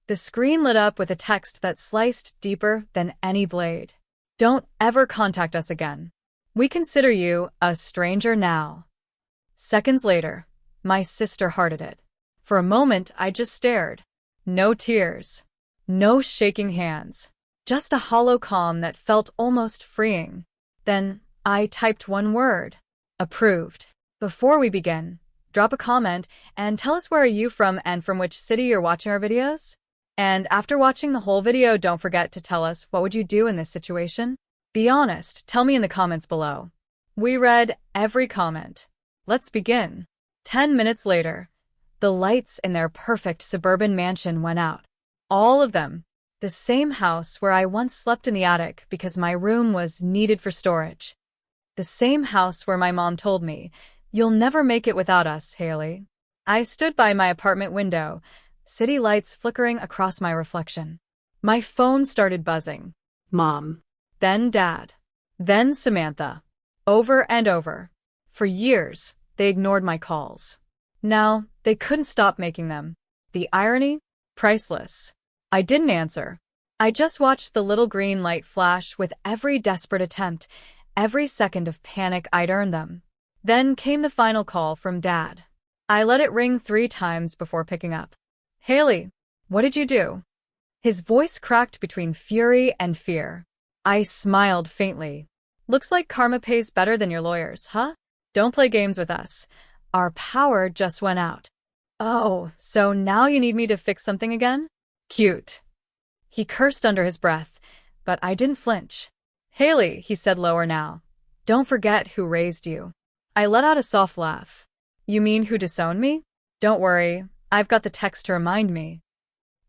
The screen lit up with a text that sliced deeper than any blade. Don't ever contact us again. We consider you a stranger now. Seconds later, my sister hearted it. For a moment, I just stared. No tears. No shaking hands. Just a hollow calm that felt almost freeing. Then, I typed one word. Approved. Before we begin, drop a comment and tell us where are you from and from which city you're watching our videos. And after watching the whole video, don't forget to tell us what would you do in this situation? Be honest, tell me in the comments below. We read every comment. Let's begin. 10 minutes later, the lights in their perfect suburban mansion went out. All of them. The same house where I once slept in the attic because my room was needed for storage. The same house where my mom told me, "You'll never make it without us, Haley." I stood by my apartment window, city lights flickering across my reflection. My phone started buzzing. Mom. Then Dad. Then Samantha. Over and over. For years, they ignored my calls. Now, they couldn't stop making them. The irony? Priceless. I didn't answer. I just watched the little green light flash with every desperate attempt, every second of panic I'd earned them. Then came the final call from Dad. I let it ring 3 times before picking up. "Haley, what did you do?" His voice cracked between fury and fear. I smiled faintly. "Looks like karma pays better than your lawyers, huh? Don't play games with us. Our power just went out." "Oh, so now you need me to fix something again? Cute." He cursed under his breath, but I didn't flinch. "Haley," he said lower now, "don't forget who raised you." I let out a soft laugh. "You mean who disowned me? Don't worry, I've got the text to remind me."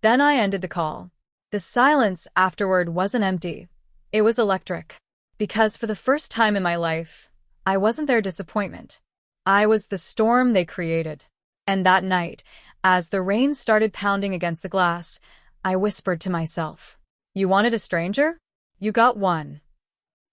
Then I ended the call. The silence afterward wasn't empty. It was electric. Because for the first time in my life, I wasn't their disappointment. I was the storm they created. And that night, as the rain started pounding against the glass, I whispered to myself, "You wanted a stranger? You got one."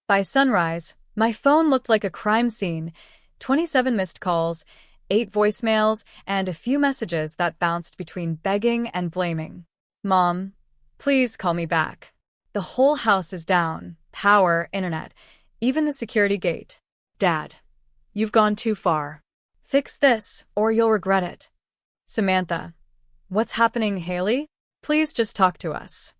By sunrise, my phone looked like a crime scene. 27 missed calls, 8 voicemails, and a few messages that bounced between begging and blaming. "Mom, please call me back. The whole house is down. Power, internet, even the security gate. Dad, you've gone too far. Fix this, or you'll regret it." Samantha, "What's happening, Haley? Please just talk to us."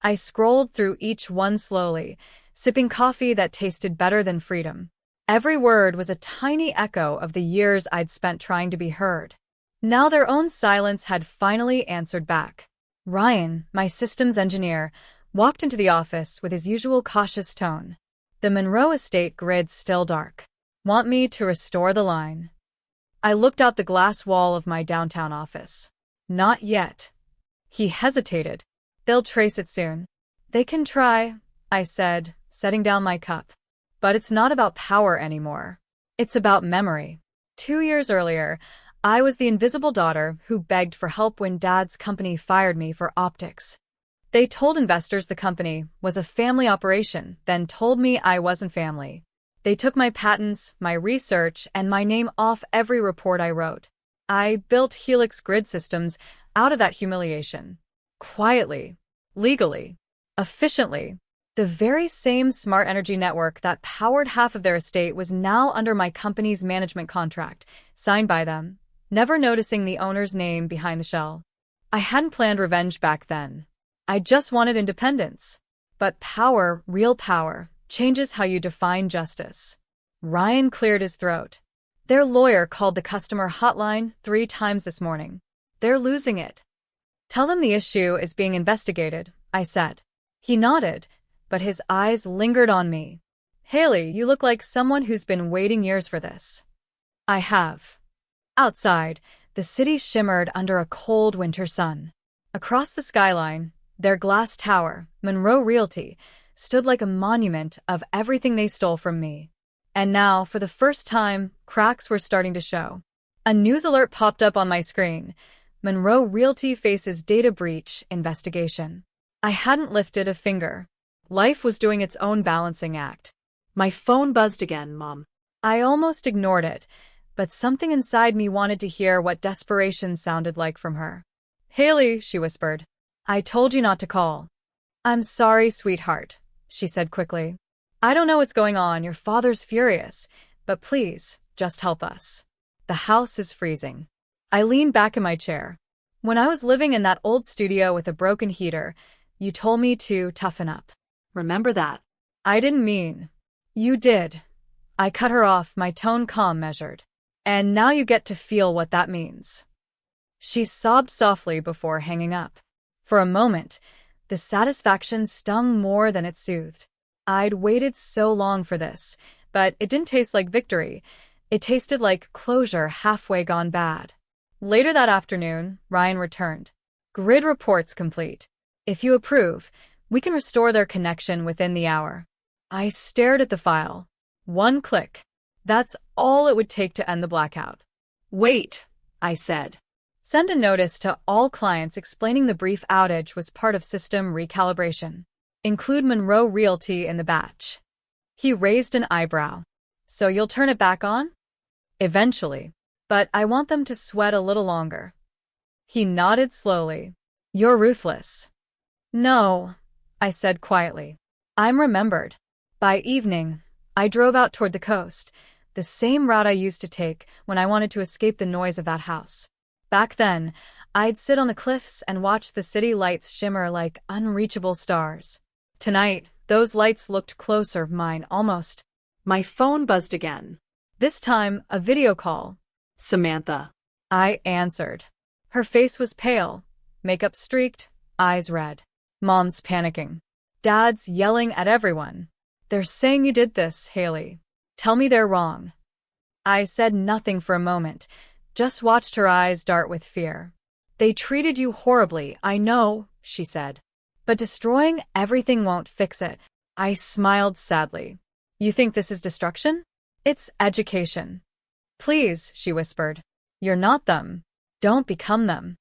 I scrolled through each one slowly, sipping coffee that tasted better than freedom. Every word was a tiny echo of the years I'd spent trying to be heard. Now their own silence had finally answered back. Ryan, my systems engineer, walked into the office with his usual cautious tone. The Monroe estate grid still dark. "Want me to restore the line?" I looked out the glass wall of my downtown office. "Not yet." He hesitated. "They'll trace it soon." "They can try," I said, setting down my cup. "But it's not about power anymore. It's about memory." 2 years earlier, I was the invisible daughter who begged for help when Dad's company fired me for optics. They told investors the company was a family operation, then told me I wasn't family. They took my patents, my research, and my name off every report I wrote. I built Helix grid systems out of that humiliation. Quietly, legally, efficiently. The very same smart energy network that powered half of their estate was now under my company's management contract, signed by them, never noticing the owner's name behind the shell. I hadn't planned revenge back then. I just wanted independence. But power, real power, changes how you define justice. Ryan cleared his throat. "Their lawyer called the customer hotline 3 times this morning. They're losing it." "Tell them the issue is being investigated," I said. He nodded, but his eyes lingered on me. "Haley, you look like someone who's been waiting years for this." "I have." Outside, the city shimmered under a cold winter sun. Across the skyline, their glass tower, Monroe Realty, stood like a monument of everything they stole from me. And now, for the first time, cracks were starting to show. A news alert popped up on my screen. Monroe Realty faces data breach investigation. I hadn't lifted a finger. Life was doing its own balancing act. My phone buzzed again, Mom. I almost ignored it, but something inside me wanted to hear what desperation sounded like from her. "Haley," she whispered, I told you not to call. I'm sorry, sweetheart, she said quickly. I don't know what's going on. Your father's furious, but please, just help us. The house is freezing. I leaned back in my chair. When I was living in that old studio with a broken heater, you told me to toughen up. Remember that. I didn't mean. You did. I cut her off, my tone calm, measured. And now you get to feel what that means. She sobbed softly before hanging up. For a moment, the satisfaction stung more than it soothed. I'd waited so long for this, but it didn't taste like victory. It tasted like closure halfway gone bad. Later that afternoon, Ryan returned. Grid reports complete. If you approve, we can restore their connection within the hour. I stared at the file. One click. That's all it would take to end the blackout. Wait, I said. Send a notice to all clients explaining the brief outage was part of system recalibration. Include Monroe Realty in the batch. He raised an eyebrow. So you'll turn it back on? Eventually. But I want them to sweat a little longer. He nodded slowly. You're ruthless. No, I said quietly. I'm remembered. By evening, I drove out toward the coast, the same route I used to take when I wanted to escape the noise of that house. Back then, I'd sit on the cliffs and watch the city lights shimmer like unreachable stars. Tonight, those lights looked closer, mine almost. My phone buzzed again. This time, a video call. Samantha. I answered. Her face was pale, makeup streaked, eyes red. Mom's panicking. Dad's yelling at everyone. They're saying you did this, Haley. Tell me they're wrong. I said nothing for a moment, just watched her eyes dart with fear. They treated you horribly, I know, she said. But destroying everything won't fix it. I smiled sadly. You think this is destruction? It's education. Please, she whispered. You're not them. Don't become them.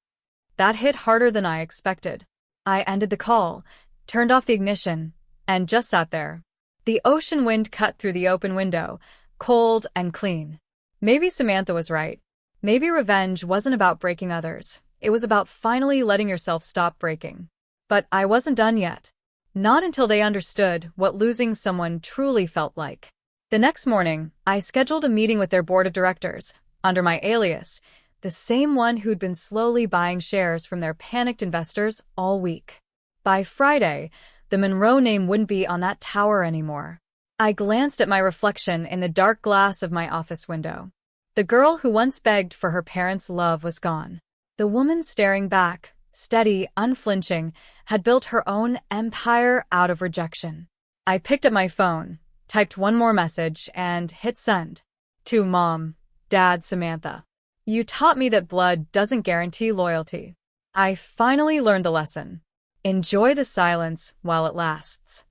That hit harder than I expected. I ended the call, turned off the ignition, and just sat there. The ocean wind cut through the open window, cold and clean. Maybe Samantha was right. Maybe revenge wasn't about breaking others. It was about finally letting yourself stop breaking. But I wasn't done yet. Not until they understood what losing someone truly felt like. The next morning, I scheduled a meeting with their board of directors, under my alias, the same one who'd been slowly buying shares from their panicked investors all week. By Friday, the Monroe name wouldn't be on that tower anymore. I glanced at my reflection in the dark glass of my office window. The girl who once begged for her parents' love was gone. The woman staring back, steady, unflinching, had built her own empire out of rejection. I picked up my phone, typed one more message, and hit send. To Mom, Dad, Samantha. You taught me that blood doesn't guarantee loyalty. I finally learned the lesson. Enjoy the silence while it lasts.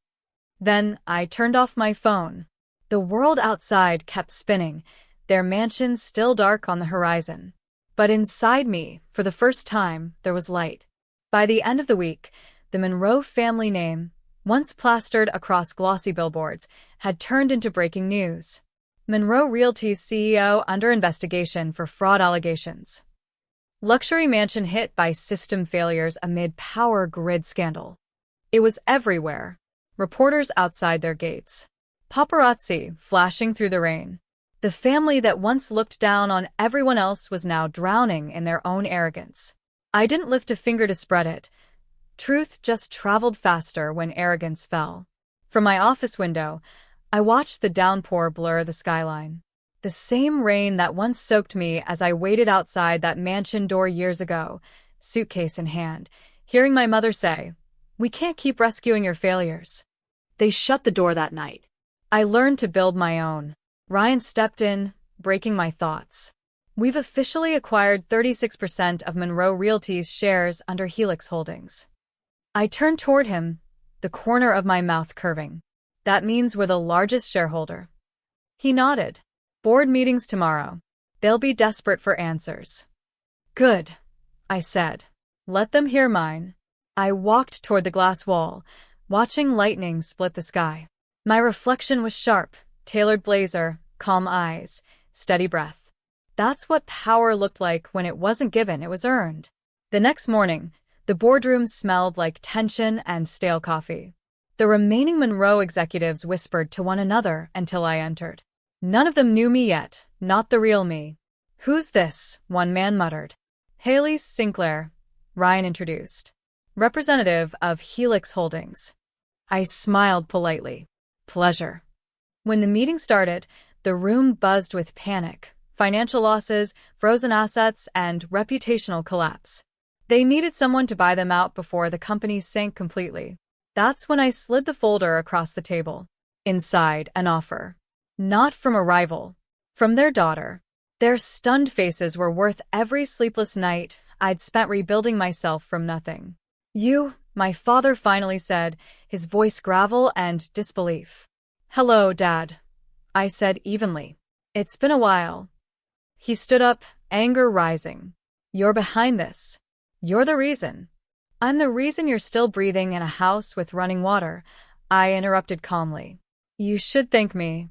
Then I turned off my phone. The world outside kept spinning, their mansions still dark on the horizon. But inside me, for the first time, there was light. By the end of the week, the Monroe family name, once plastered across glossy billboards, had turned into breaking news. Monroe Realty's CEO under investigation for fraud allegations. Luxury mansion hit by system failures amid power grid scandal. It was everywhere. Reporters outside their gates. Paparazzi flashing through the rain. The family that once looked down on everyone else was now drowning in their own arrogance. I didn't lift a finger to spread it. Truth just traveled faster when arrogance fell. From my office window, I watched the downpour blur the skyline. The same rain that once soaked me as I waited outside that mansion door years ago, suitcase in hand, hearing my mother say, "We can't keep rescuing your failures." They shut the door that night. I learned to build my own. Ryan stepped in, breaking my thoughts. We've officially acquired 36% of Monroe Realty's shares under Helix Holdings. I turned toward him, the corner of my mouth curving. That means we're the largest shareholder. He nodded. Board meetings tomorrow. They'll be desperate for answers. Good, I said. Let them hear mine. I walked toward the glass wall, watching lightning split the sky. My reflection was sharp, tailored blazer, calm eyes, steady breath. That's what power looked like when it wasn't given, it was earned. The next morning, The boardroom smelled like tension and stale coffee. The remaining Monroe executives whispered to one another until I entered. None of them knew me yet, not the real me. "Who's this?" one man muttered. "Haley Sinclair," Ryan introduced. "Representative of Helix Holdings." I smiled politely. "Pleasure." When the meeting started, the room buzzed with panic, financial losses, frozen assets, and reputational collapse. They needed someone to buy them out before the company sank completely. That's when I slid the folder across the table. Inside, an offer. Not from a rival. From their daughter. Their stunned faces were worth every sleepless night I'd spent rebuilding myself from nothing. "You," my father finally said, his voice gravel and disbelief. "Hello, Dad," I said evenly. "It's been a while." He stood up, anger rising. "You're behind this. You're the reason." "I'm the reason you're still breathing in a house with running water," I interrupted calmly. "You should thank me."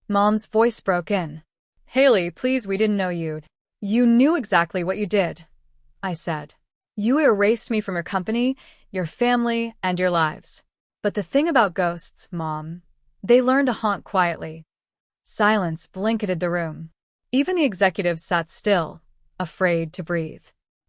Mom's voice broke in. "Haley, please, we didn't know you'd." "You knew exactly what you did," I said. "You erased me from your company, your family, and your lives. But the thing about ghosts, Mom, they learn to haunt quietly." Silence blanketed the room. Even the executives sat still, afraid to breathe.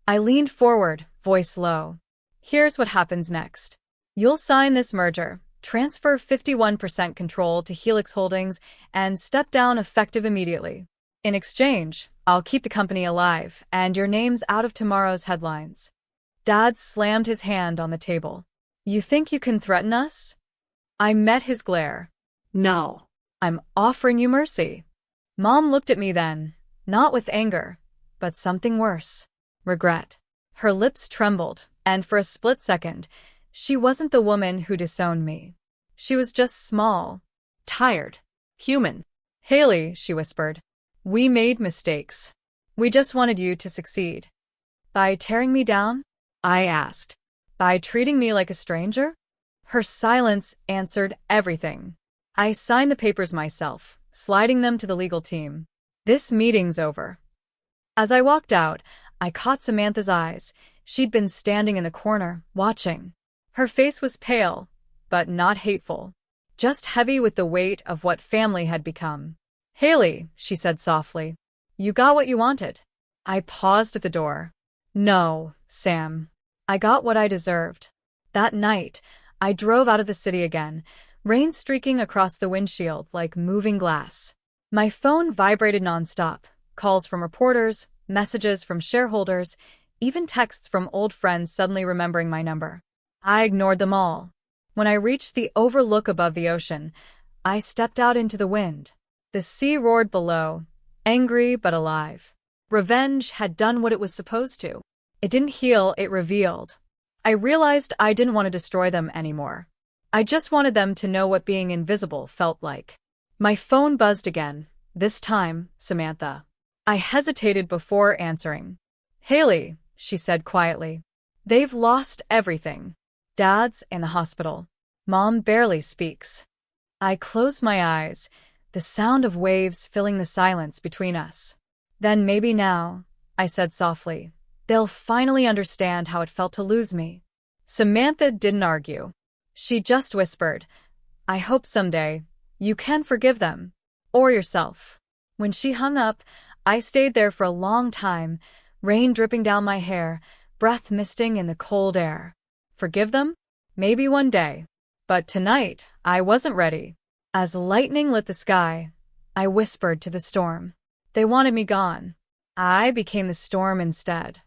I leaned forward, voice low. "Here's what happens next. You'll sign this merger, transfer 51% control to Helix Holdings, and step down effective immediately. In exchange, I'll keep the company alive, and your name's out of tomorrow's headlines." Dad slammed his hand on the table. "You think you can threaten us?" I met his glare. "No. I'm offering you mercy." Mom looked at me then, not with anger, but something worse. Regret. Her lips trembled, and for a split second, she wasn't the woman who disowned me. She was just small, Tired. Human." "Haley," she whispered, "we made mistakes. We just wanted you to succeed." "By tearing me down?" I asked. "By treating me like a stranger?" Her silence answered everything. I signed the papers myself, sliding them to the legal team. "This meeting's over." As I walked out, I caught Samantha's eyes. She'd been standing in the corner, watching. Her face was pale, but not hateful, just heavy with the weight of what family had become. "Haley," she said softly, "you got what you wanted." I paused at the door. "No, Sam. I got what I deserved." That night, I drove out of the city again, rain streaking across the windshield like moving glass. My phone vibrated nonstop, calls from reporters, messages from shareholders, even texts from old friends suddenly remembering my number. I ignored them all. When I reached the overlook above the ocean, I stepped out into the wind. The sea roared below, angry but alive. Revenge had done what it was supposed to. It didn't heal, it revealed. I realized I didn't want to destroy them anymore. I just wanted them to know what being invisible felt like. My phone buzzed again, this time, Samantha. I hesitated before answering. "Haley," she said quietly. "They've lost everything. Dad's in the hospital. Mom barely speaks." I closed my eyes, the sound of waves filling the silence between us. "Then maybe now," I said softly, "they'll finally understand how it felt to lose me." Samantha didn't argue. She just whispered, "I hope someday you can forgive them. Or yourself." When she hung up, I stayed there for a long time, rain dripping down my hair, breath misting in the cold air. Forgive them? Maybe one day. But tonight, I wasn't ready. As lightning lit the sky, I whispered to the storm. They wanted me gone. I became the storm instead.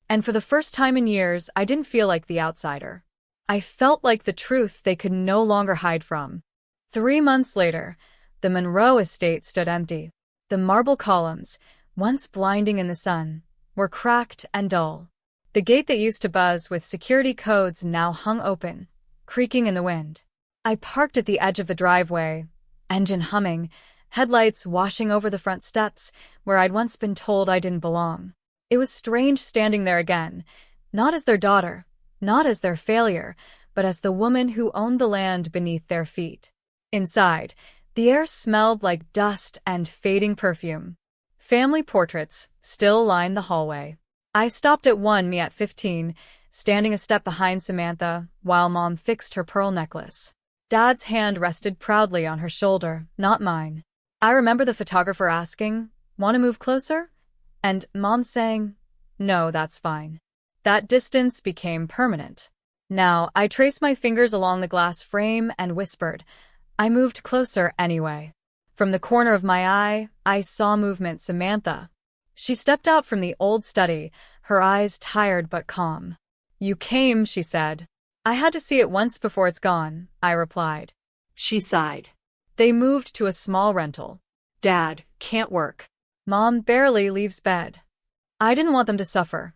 And for the first time in years, I didn't feel like the outsider. I felt like the truth they could no longer hide from. 3 months later, the Monroe estate stood empty. The marble columns, once blinding in the sun, were cracked and dull. The gate that used to buzz with security codes now hung open, creaking in the wind. I parked at the edge of the driveway, engine humming, headlights washing over the front steps where I'd once been told I didn't belong. It was strange standing there again, not as their daughter, not as their failure, but as the woman who owned the land beneath their feet. Inside, the air smelled like dust and fading perfume. Family portraits still lined the hallway. I stopped at one me at 15, standing a step behind Samantha while Mom fixed her pearl necklace. Dad's hand rested proudly on her shoulder, not mine. I remember the photographer asking, "Want to move closer?" And Mom saying, "No, that's fine." That distance became permanent. Now, I traced my fingers along the glass frame and whispered. I moved closer anyway. From the corner of my eye, I saw movement. Samantha. She stepped out from the old study, her eyes tired but calm. "You came," she said. "I had to see it once before it's gone," I replied. She sighed. They moved to a small rental. Dad, can't work. Mom barely leaves bed. I didn't want them to suffer,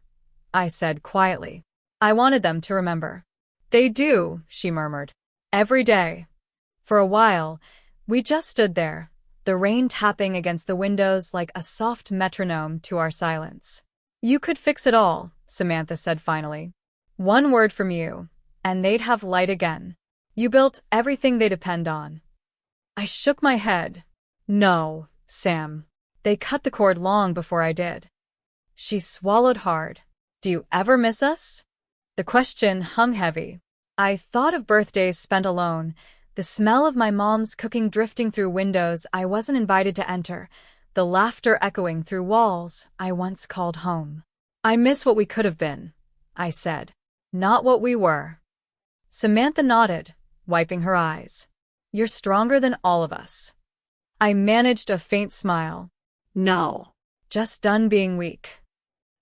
I said quietly. I wanted them to remember. They do, she murmured. Every day. For a while, we just stood there, the rain tapping against the windows like a soft metronome to our silence. "You could fix it all," Samantha said finally. "One word from you, and they'd have light again. You built everything they depend on." I shook my head. "No, Sam. They cut the cord long before I did." She swallowed hard. "Do you ever miss us?" The question hung heavy. I thought of birthdays spent alone, the smell of my mom's cooking drifting through windows I wasn't invited to enter, the laughter echoing through walls I once called home. "I miss what we could have been," I said. "Not what we were." Samantha nodded, wiping her eyes. "You're stronger than all of us." I managed a faint smile. No. Just done being weak.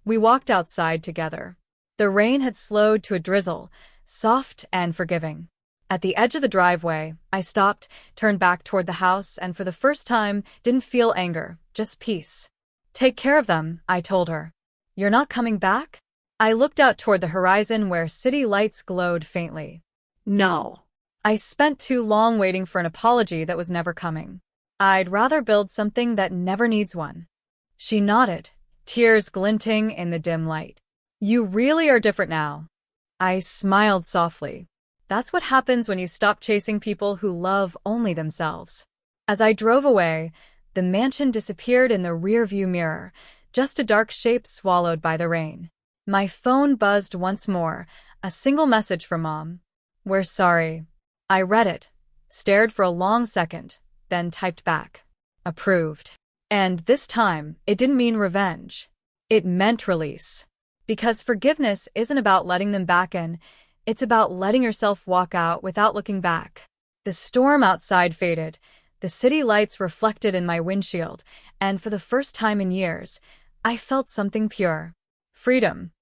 We walked outside together. The rain had slowed to a drizzle, soft and forgiving. At the edge of the driveway, I stopped, turned back toward the house, and for the first time didn't feel anger, just peace. "Take care of them," I told her. "You're not coming back?" I looked out toward the horizon where city lights glowed faintly. No. I spent too long waiting for an apology that was never coming. I'd rather build something that never needs one. She nodded, tears glinting in the dim light. "You really are different now." I smiled softly. That's what happens when you stop chasing people who love only themselves. As I drove away, the mansion disappeared in the rearview mirror, just a dark shape swallowed by the rain. My phone buzzed once more, a single message from Mom. "We're sorry." I read it, stared for a long second, then typed back. Approved. And this time, it didn't mean revenge. It meant release. Because forgiveness isn't about letting them back in, it's about letting yourself walk out without looking back. The storm outside faded, the city lights reflected in my windshield, and for the first time in years, I felt something pure. Freedom.